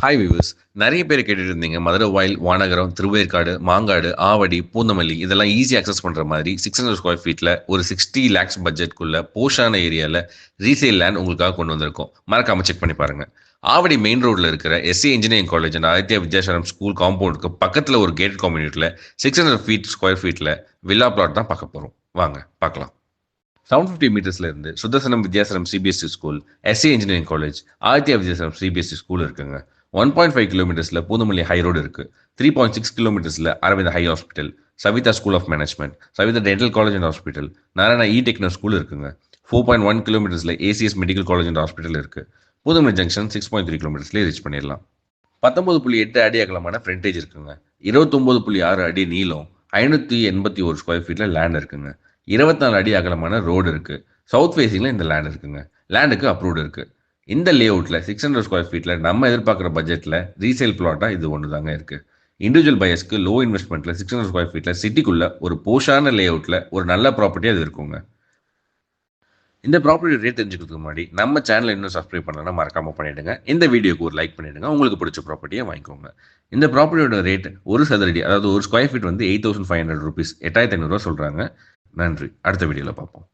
Hi viewers. நிறைய பேர் கேட்டுட்டு இருந்தீங்க மதுரை வாயில், வானகரம், திருவேற்காடு, மாங்காடு, ஆவடி, பூந்தமல்லி இதெல்லாம் ஈஸி அக்சஸ் பண்ணுற மாதிரி 600 ஸ்கொயர் ஃபீட்டில் ஒரு 60 lakhs பட்ஜெட்குள்ள போஷான ஏரியாவில் ரீசேல் லேண்ட் உங்களுக்காக கொண்டு வந்திருக்கோம். மறக்காம செக் பண்ணி பாருங்க. ஆவடி மெயின் ரோட்ல இருக்கிற SC engineering college and Aditya Vidyashram school காம்பவுண்டுக்கு பக்கத்தில் ஒரு கேட் கம்யூனிட்டியில் 600 ஸ்கொயர் ஃபீட்டில் வில்லா பிளாட் தான் பார்க்க போகிறோம். வாங்க பார்க்கலாம். 750 மீட்டர்ஸ்ல இருந்து Sudarsanam Vidyashram CBSE school, SC engineering college, Aditya Vidyashram CBSE school இருக்குங்க. 1.5 கிலோமீட்டர்ஸ்ல பூந்தமல்லி ஹை ரோடு இருக்கு. 3.6 கிலோமீட்டர்ஸ்ல Aravind eye hospital, Saveetha school of management, Saveetha dental college and hospital, Narayana techno school இருக்குங்க. 4.1 கிலோமீட்டர்ஸ்ல ACS medical college and hospital இருக்கு. பூந்தமல்லி ஜங்ஷன் 6.3 கிலோமீட்டர்ஸ்ல ரீச் பண்ணிடலாம். 19.8 அடி அகலமான ஃப்ரண்டேஜ் இருக்குங்க. 29.6 அடி நீளம், 581 ஸ்கொயர் ஃபீட்ல லேண்ட் இருக்குங்க. 24 அடி அகலமான ரோடு இருக்கு. சவுத் ஃபேசிங்ல இந்த லேண்ட் இருக்குங்க. லேண்டுக்கு அப்ரூவ்டு இருக்கு. இந்த லே அவுட்ல 600 ஸ்கொயர் ஃபீட்ல நம்ம எதிர்பார்க்குற பட்ஜெட்ல ரீசேல் பிளாட்டா இது ஒன்று தாங்க இருக்கு. இண்டிவிஜுவல் பையர்ஸ்க்கு லோ இன்வெஸ்ட்மெண்ட்ல 600 ஸ்கொயர் ஃபீட்ல சிட்டிக்குள்ள ஒரு போஷான லே அவுட்ல ஒரு நல்ல ப்ராப்பர்ட்டி அது இருக்குங்க. இந்த ப்ராப்பர்ட்டி ரேட் தெரிஞ்சுக்கிறதுக்கு முன்னாடி நம்ம சேனலை இன்னும் சப்ஸ்கிரைப் பண்ணலன்னா மறக்காம பண்ணிடுங்க. இந்த வீடியோக்கு ஒரு லைக் பண்ணிடுங்க. உங்களுக்கு பிடிச்ச ப்ராப்பர்ட்டியை வாங்கிக்கோங்க. இந்த ப்ராப்பர்ட்டியோட ரேட் ஒரு சதுரடி, அதாவது ஒரு ஸ்கொயர் ஃபீட் வந்து 8,500 ருபீஸ், 8,500 சொல்றாங்க. நன்றி. அடுத்த வீடியோவில் பார்ப்போம்.